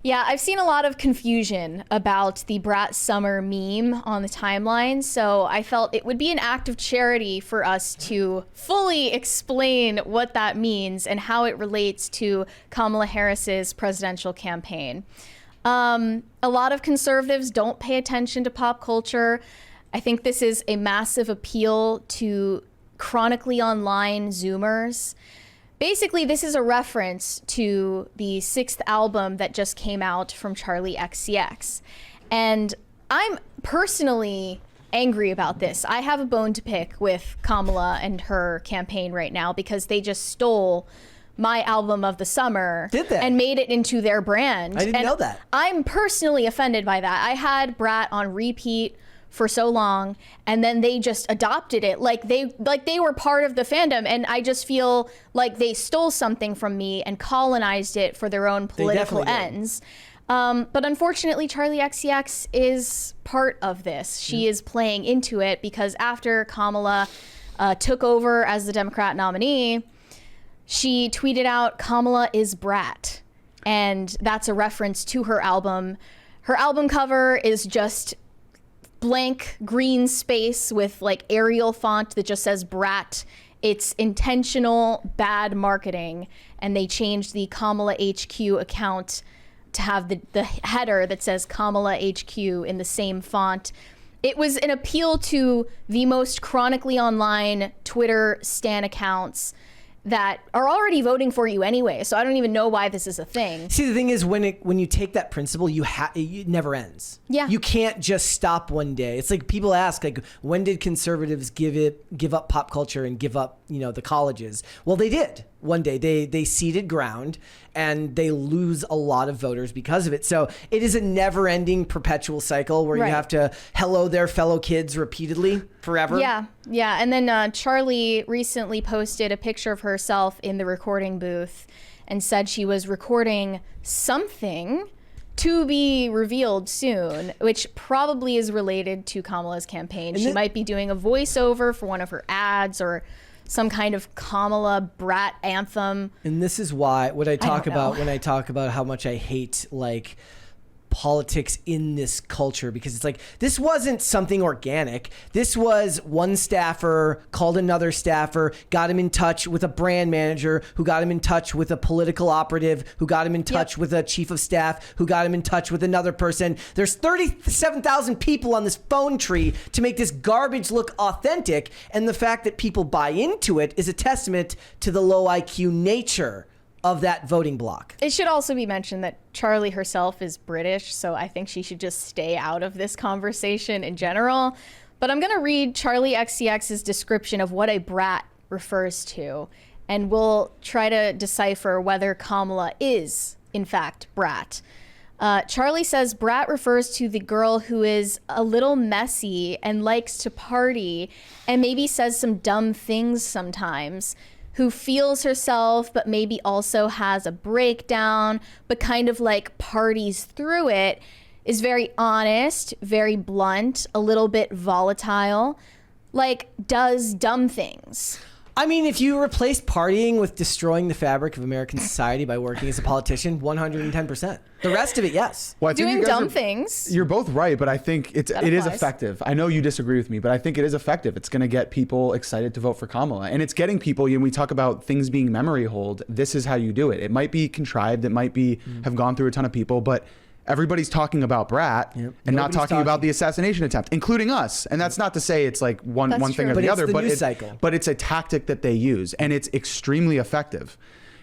Yeah, I've seen a lot of confusion about the Brat Summer meme on the timeline, so I felt it would be an act of charity for us to fully explain what that means and how it relates to Kamala Harris's presidential campaign. A lot of conservatives don't pay attention to pop culture. I think this is a massive appeal to chronically online Zoomers. Basically, this is a reference to the 6th album that just came out from Charli XCX. And I'm personally angry about this. I have a bone to pick with Kamala and her campaign right now because they just stole my album of the summer. Did they? And made it into their brand. I didn't know that. I'm personally offended by that. I had Brat on repeat for so long, and then they just adopted it like they were part of the fandom, and I just feel like they stole something from me and colonized it for their own political ends. But unfortunately, Charli XCX is part of this. She is playing into it because after Kamala took over as the Democrat nominee, she tweeted out, "Kamala is Brat," and that's a reference to her album. Her album cover is just blank green space with like Arial font that just says Brat. It's intentional bad marketing, and they changed the Kamala HQ account to have the header that says Kamala HQ in the same font. It was an appeal to the most chronically online Twitter stan accounts that are already voting for you anyway. So I don't even know why this is a thing. See, the thing is, when you take that principle, it never ends. Yeah. You can't just stop one day. It's like people ask, like, when did conservatives give up pop culture and give up, the colleges? Well, they did. One day they ceded ground, and they lose a lot of voters because of it. So it is a never-ending perpetual cycle where you have to hello their fellow kids repeatedly forever. Yeah. And then Charli recently posted a picture of herself in the recording booth and said she was recording something to be revealed soon, which probably is related to Kamala's campaign. She might be doing a voiceover for one of her ads or some kind of Kamala Brat anthem. And this is why what I talk about when I talk about how much I hate like politics in this culture, because it's like, this wasn't something organic. This was one staffer called another staffer, got him in touch with a brand manager, who got him in touch with a political operative, who got him in touch with a chief of staff, who got him in touch with another person. There's 37,000 people on this phone tree to make this garbage look authentic. And the fact that people buy into it is a testament to the low IQ nature of that voting bloc. It should also be mentioned that Charli herself is British, so I think she should just stay out of this conversation in general. But I'm going to read Charli XCX's description of what a brat refers to, and we'll try to decipher whether Kamala is, in fact, Brat. Charli says Brat refers to the girl who is a little messy and likes to party and maybe says some dumb things sometimes, who feels herself but maybe also has a breakdown, but kind of like parties through it, is very honest, very blunt, a little bit volatile, like does dumb things. I mean, if you replace partying with destroying the fabric of American society by working as a politician, 110%. The rest of it, yes. Well, I think doing dumb things. You're both right, but I think it is effective. I know you disagree with me, but I think it is effective. It's going to get people excited to vote for Kamala. And it's getting people, when we talk about things being memory hold, this is how you do it. It might be contrived. It might be have gone through a ton of people, but everybody's talking about Brat and not talking about the assassination attempt, including us. And that's not to say it's like one thing or the other, but it's a tactic that they use, and it's extremely effective.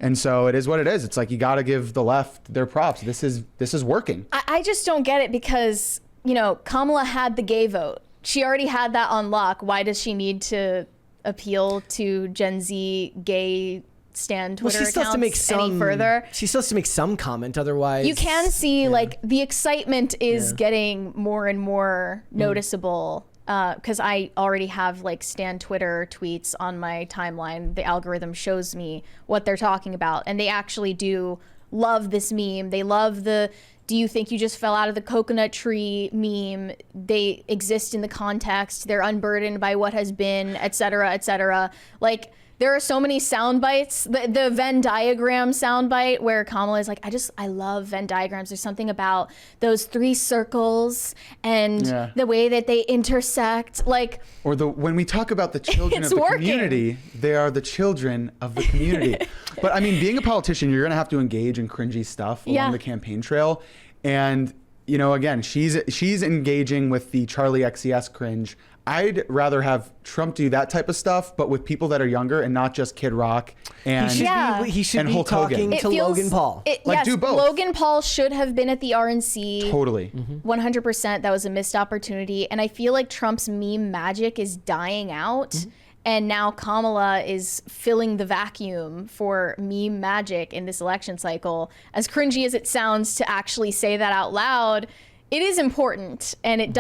And so it is what it is. It's like, you got to give the left their props. This is working. I just don't get it because, Kamala had the gay vote. She already had that on lock. Why does she need to appeal to Gen Z gay stan Twitter accounts any further? She's supposed to make some comment, otherwise you can see like the excitement is getting more and more noticeable, because I already have like stan Twitter tweets on my timeline. The algorithm shows me what they're talking about, and they actually do love this meme. They love the "do you think you just fell out of the coconut tree" meme. They exist in the context. They're unburdened by what has been, etc., etc. Like, there are so many sound bites. The Venn diagram sound bite where Kamala is like, I love Venn diagrams. There's something about those 3 circles and the way that they intersect. Like, or when we talk about the children of the community, they are the children of the community. But I mean, being a politician, you're going to have to engage in cringy stuff along the campaign trail. And, you know, again, she's engaging with the Charlie XCS cringe. I'd rather have Trump do that type of stuff, but with people that are younger and not just Kid Rock and he should be Hulk talking Hogan. to Logan Paul. Do both. Logan Paul should have been at the RNC. Totally. 100%. That was a missed opportunity. And I feel like Trump's meme magic is dying out. And now Kamala is filling the vacuum for meme magic in this election cycle. As cringy as it sounds to actually say that out loud, it is important, and it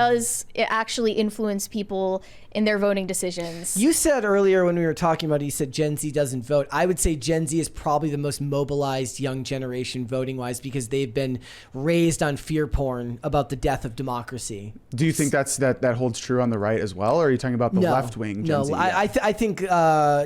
actually influence people in their voting decisions. You said earlier when we were talking about it, you said Gen Z doesn't vote. I would say Gen Z is probably the most mobilized young generation voting-wise because they've been raised on fear porn about the death of democracy. Do you think that holds true on the right as well, or are you talking about the left-wing Gen Z? I think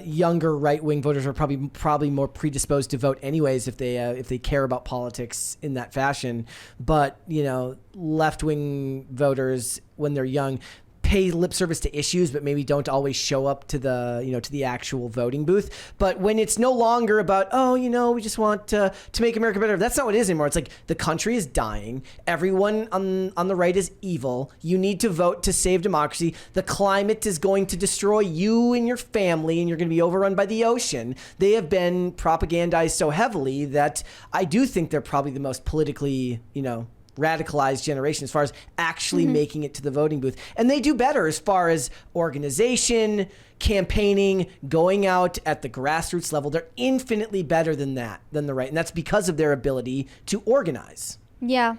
younger right-wing voters are probably more predisposed to vote anyways if they care about politics in that fashion. But, you know, left-wing voters, when they're young, pay lip service to issues, but maybe don't always show up to the actual voting booth. But when it's no longer about, we just want to make America better. That's not what it is anymore. It's like the country is dying. Everyone on the right is evil. You need to vote to save democracy. The climate is going to destroy you and your family, and you're going to be overrun by the ocean. They have been propagandized so heavily that I do think they're probably the most politically, radicalized generation as far as actually making it to the voting booth. And they do better as far as organization, campaigning, going out at the grassroots level. They're infinitely better than the right. And that's because of their ability to organize. Yeah.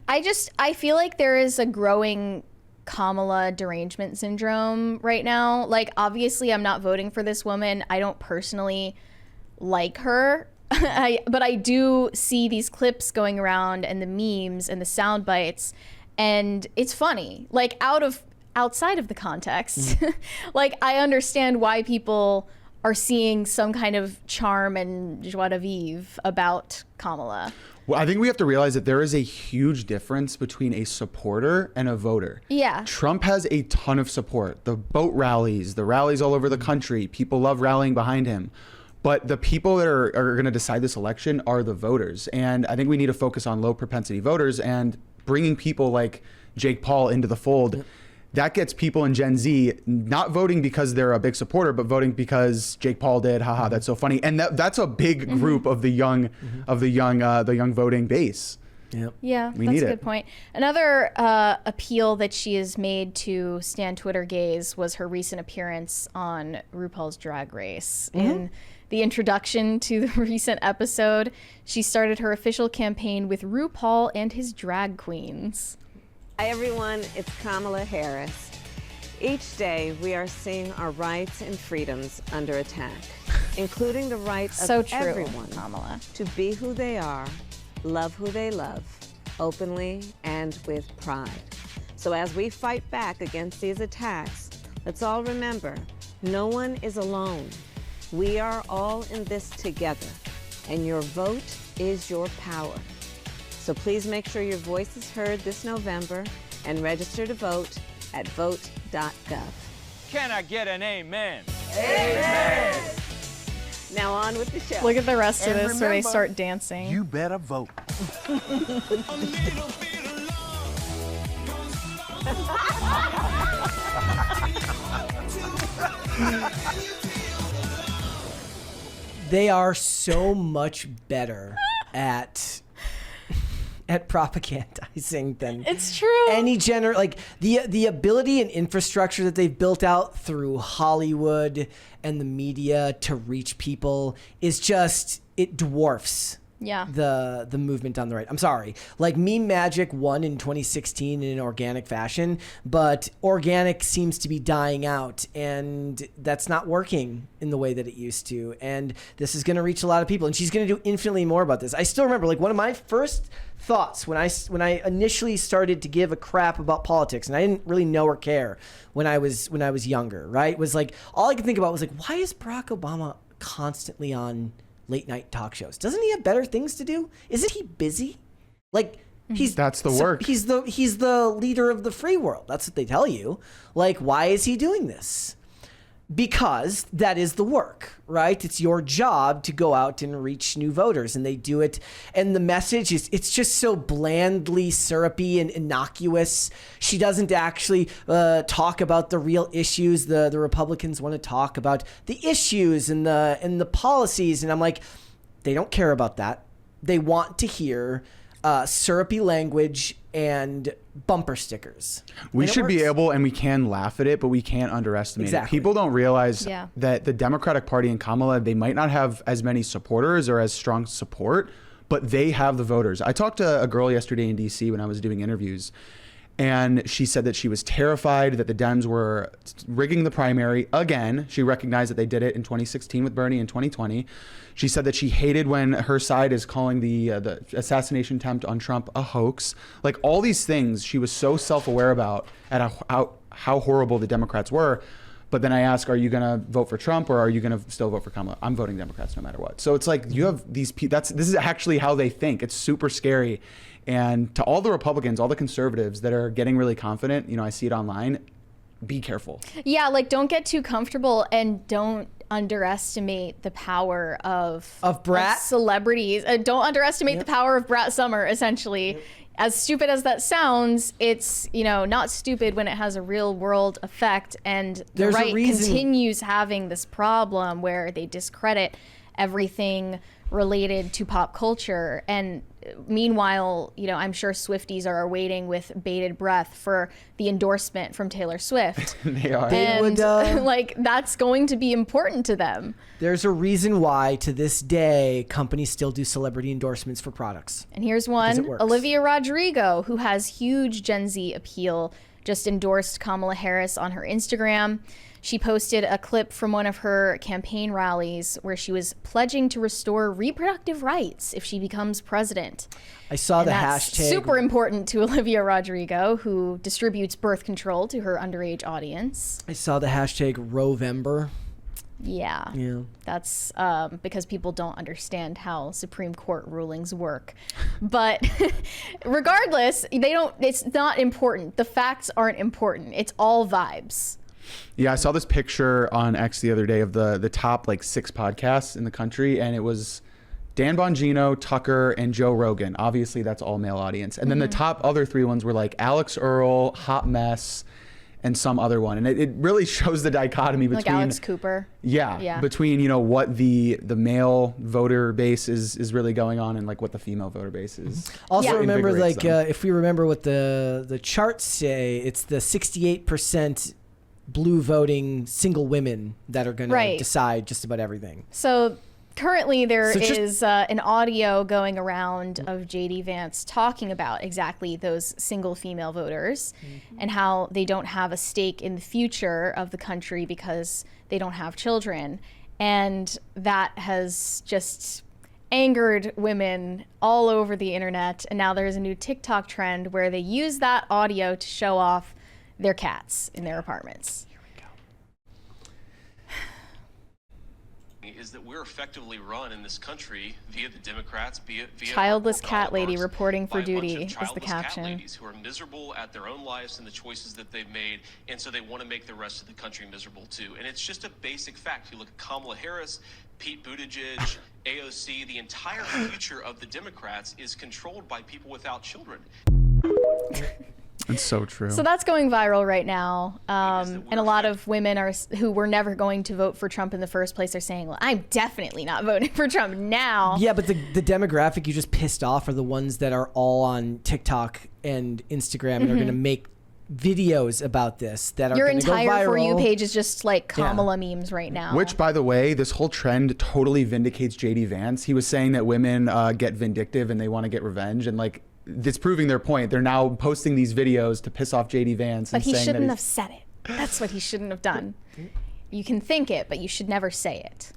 I feel like there is a growing Kamala derangement syndrome right now. Like, obviously I'm not voting for this woman. I don't personally like her. But I do see these clips going around and the memes and the sound bites, and it's funny. Like, outside of the context, like, I understand why people are seeing some kind of charm and joie de vivre about Kamala. Well, I think we have to realize that there is a huge difference between a supporter and a voter. Yeah. Trump has a ton of support. The boat rallies, the rallies all over the country. People love rallying behind him. But the people that are going to decide this election are the voters. And I think we need to focus on low propensity voters and bringing people like Jake Paul into the fold. That gets people in Gen Z not voting because they're a big supporter, but voting because Jake Paul did. Haha, that's so funny. And that's a big group of the young voting base. Yep. Yeah, that's a good point. Another appeal that she has made to Stan Twitter gays was her recent appearance on RuPaul's Drag Race. In the introduction to the recent episode, she started her official campaign with RuPaul and his drag queens. Hi everyone, it's Kamala Harris. Each day we are seeing our rights and freedoms under attack, including the right of everyone Kamala, to be who they are, love who they love, openly and with pride. So as we fight back against these attacks, let's all remember, no one is alone. We are all in this together, and your vote is your power. So please make sure your voice is heard this November and register to vote at vote.gov. Can I get an amen? Amen! Now on with the show. Look at the rest of this where they start dancing. You better vote. They are so much better at propagandizing than it's true. Any like the ability and infrastructure that they've built out through Hollywood and the media to reach people is just, it dwarfs the movement on the right. I'm sorry. Like Meme Magic won in 2016 in an organic fashion, but organic seems to be dying out, and that's not working in the way that it used to. And this is going to reach a lot of people, and she's going to do infinitely more about this. I still remember, like, one of my first thoughts when I initially started to give a crap about politics, and I didn't really know or care when I was younger, right? Was like, all I could think about was like, why is Barack Obama constantly on late night talk shows? Doesn't he have better things to do? Isn't he busy? Like, that's the work. He's the leader of the free world. That's what they tell you. Like, why is he doing this? Because that is the work, right? It's your job to go out and reach new voters, and they do it. And the message it's just so blandly syrupy and innocuous. She doesn't actually talk about the real issues. The Republicans want to talk about the issues and the policies. And I'm like, they don't care about that. They want to hear syrupy language and bumper stickers. We should be able, and we can laugh at it, but we can't underestimate it. People don't realize that the Democratic Party and Kamala, they might not have as many supporters or as strong support, but they have the voters. I talked to a girl yesterday in DC when I was doing interviews, and she said that she was terrified that the Dems were rigging the primary again. She recognized that they did it in 2016 with Bernie in 2020. She said that she hated when her side is calling the assassination attempt on Trump a hoax. Like, all these things she was so self-aware about at how horrible the Democrats were. But then I ask, are you going to vote for Trump or are you going to still vote for Kamala? I'm voting Democrats no matter what. So it's like, you have these people, this is actually how they think. It's super scary. And to all the Republicans, all the conservatives that are getting really confident, I see it online, be careful. Yeah, like, don't get too comfortable, and don't underestimate the power of Brat celebrities. Don't underestimate the power of Brat Summer, essentially. As stupid as that sounds, it's, not stupid when it has a real world effect, and the right continues having this problem where they discredit everything related to pop culture. And meanwhile, I'm sure Swifties are waiting with bated breath for the endorsement from Taylor Swift. They are. And like, that's going to be important to them. There's a reason why to this day companies still do celebrity endorsements for products. And here's one, Olivia Rodrigo, who has huge Gen Z appeal, just endorsed Kamala Harris on her Instagram. She posted a clip from one of her campaign rallies where she was pledging to restore reproductive rights if she becomes president. I saw the hashtag. Super important to Olivia Rodrigo, who distributes birth control to her underage audience. I saw the hashtag Rovember. Yeah. That's because people don't understand how Supreme Court rulings work. But regardless, it's not important. The facts aren't important. It's all vibes. Yeah, I saw this picture on X the other day of the top 6 podcasts in the country, and it was Dan Bongino, Tucker, and Joe Rogan. Obviously, that's all male audience. And then the top other 3 ones were like Alex Earl, Hot Mess, and some other one. And it really shows the dichotomy between, like Alex Cooper. Yeah. Between what the male voter base is really going on and what the female voter base is. Also remember, if we remember what the charts say, it's the 68% blue voting single women that are going to decide just about everything. So currently there is an audio going around of JD Vance talking about exactly those single female voters and how they don't have a stake in the future of the country because they don't have children. And that has just angered women all over the internet. And now there's a new TikTok trend where they use that audio to show off their cats in their apartments. Here we go. Is that we're effectively run in this country via the Democrats, via childless cat lady reporting for duty is the caption. Cat ladies who are miserable at their own lives and the choices that they've made, and so they want to make the rest of the country miserable too. And it's just a basic fact. You look at Kamala Harris, Pete Buttigieg, AOC, the entire future of the Democrats is controlled by people without children. It's so true. So that's going viral right now. And a lot of women who were never going to vote for Trump in the first place are saying, well, I'm definitely not voting for Trump now. Yeah, but the demographic you just pissed off are the ones that are all on TikTok and Instagram and are going to make videos about this that are Your going to go viral. entire For You page is just like Kamala memes right now. Which, by the way, this whole trend totally vindicates JD Vance. He was saying that women get vindictive and they want to get revenge, and like it's proving their point. They're now posting these videos to piss off JD Vance. But and he saying shouldn't that have said it. That's what he shouldn't have done. You can think it, but you should never say it.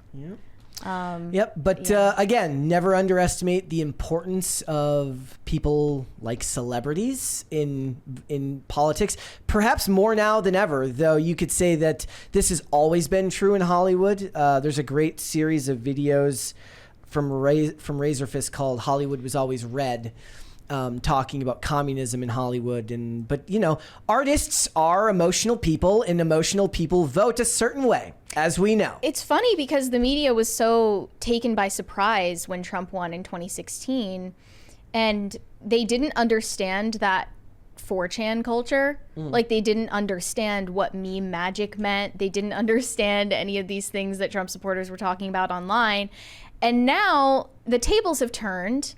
But again, never underestimate the importance of people like celebrities in politics. Perhaps more now than ever, though you could say that this has always been true in Hollywood. There's a great series of videos from Razorfist called "Hollywood Was Always Red," talking about communism in Hollywood. But artists are emotional people, and emotional people vote a certain way, as we know. It's funny because the media was so taken by surprise when Trump won in 2016, and they didn't understand that 4chan culture. Like, they didn't understand what meme magic meant. They didn't understand any of these things that Trump supporters were talking about online. And now the tables have turned.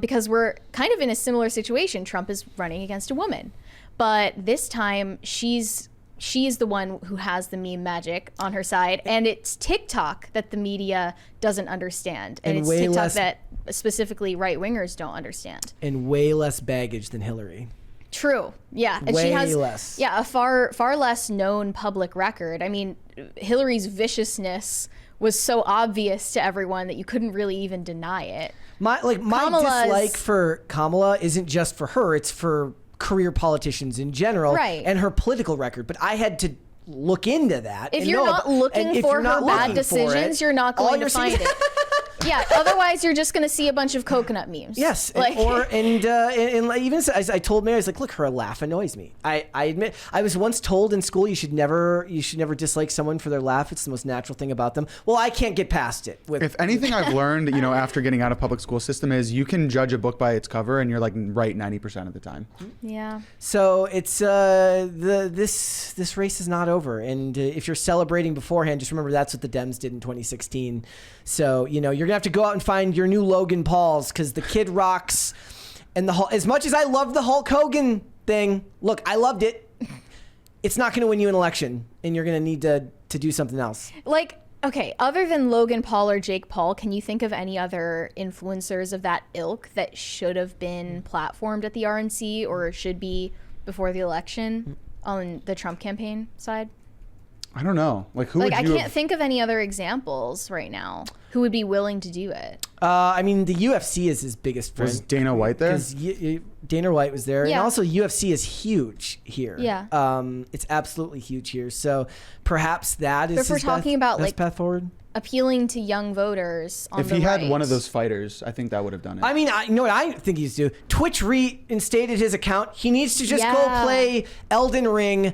Because we're kind of in a similar situation. Trump is running against a woman, but this time she is the one who has the meme magic on her side, and it's TikTok that the media doesn't understand, and it's TikTok that specifically right-wingers don't understand. And way less baggage than Hillary. True. Yeah. And way she has less. Yeah, a far less known public record. I mean, Hillary's viciousness was so obvious to everyone that you couldn't really even deny it. My dislike for Kamala isn't just for her, it's for career politicians in general, right, and her political record. But I had to look into that. If you're not looking for her bad decisions, you're not going to find it. Yeah, otherwise you're just going to see a bunch of coconut memes. Yes, like, and even as I told Mary, I was like, look, her laugh annoys me. I admit, I was once told in school you should never dislike someone for their laugh. It's the most natural thing about them. Well, I can't get past it. If anything I've learned, after getting out of public school system is you can judge a book by its cover, and you're like right 90% of the time. Yeah. So it's this race is not over, and if you're celebrating beforehand, just remember that's what the Dems did in 2016. So you're gonna have to go out and find your new Logan Pauls, because the kid rocks. And as much as I love the Hulk Hogan thing, look, I loved it. It's not gonna win you an election, and you're gonna need to do something else. Like, okay, other than Logan Paul or Jake Paul, can you think of any other influencers of that ilk that should have been platformed at the RNC or should be before the election on the Trump campaign side? I don't know. Like, who would you I can't think of any other examples right now who would be willing to do it. I mean, the UFC is his biggest friend. Was Dana White there? Because Dana White was there. Yeah. And also UFC is huge here. Yeah. It's absolutely huge here. So perhaps that is But if we're talking about, best like, path forward. Appealing to young voters on If the he had right. one of those fighters, I think that would have done it. I mean, you know what I think he's do? Twitch reinstated his account. He needs to just go play Elden Ring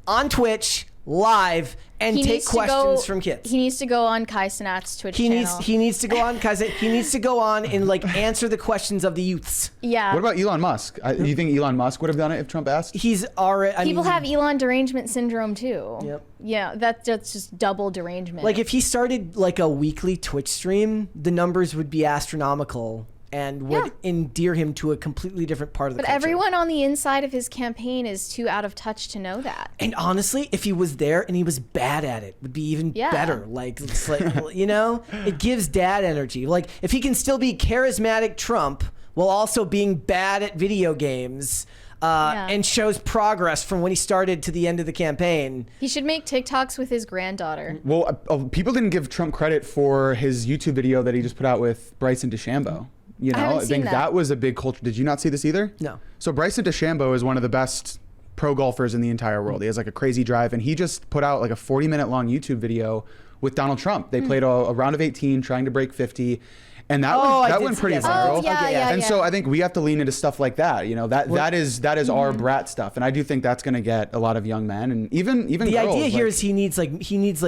on Twitch live and take questions from kids. He needs to go on Kai Cenat's Twitch channel. He needs to go on he needs to go on and answer the questions of the youths. Yeah. What about Elon Musk? Do you think Elon Musk would have done it if Trump asked? He's already. People have Elon derangement syndrome too. Yep. Yeah, that's just double derangement. Like, if he started like a weekly Twitch stream, the numbers would be astronomical and would endear him to a completely different part of the But culture. everyone on the inside of his campaign is too out of touch to know that. And honestly, if he was there and he was bad at it, would be even better. Like, it's like it gives dad energy. Like, if he can still be charismatic Trump while also being bad at video games, and shows progress from when he started to the end of the campaign. He should make TikToks with his granddaughter. Well, people didn't give Trump credit for his YouTube video that he just put out with Bryson DeChambeau. I think that was a big culture. Did you not see this either? No. So Bryson DeChambeau is one of the best pro golfers in the entire world. He has like a crazy drive, and he just put out like a 40-minute long YouTube video with Donald Trump. They played a round of 18, trying to break 50. And that went pretty viral. Oh, yeah. And so I think we have to lean into stuff like that. That is our Brat stuff. And I do think that's going to get a lot of young men and even the girls. idea here is he needs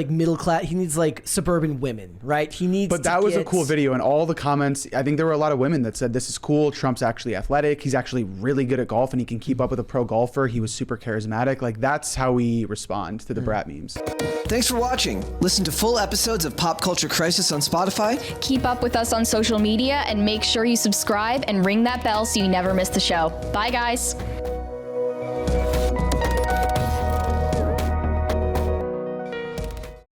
middle class. He needs like suburban women, right? He needs. But that was a cool video, and all the comments. I think there were a lot of women that said this is cool. Trump's actually athletic. He's actually really good at golf, and he can keep up with a pro golfer. He was super charismatic. Like, that's how we respond to the Brat memes. Thanks for watching. Listen to full episodes of Pop Culture Crisis on Spotify. Keep up with us on social media and make sure you subscribe and ring that bell so you never miss the show. Bye, guys.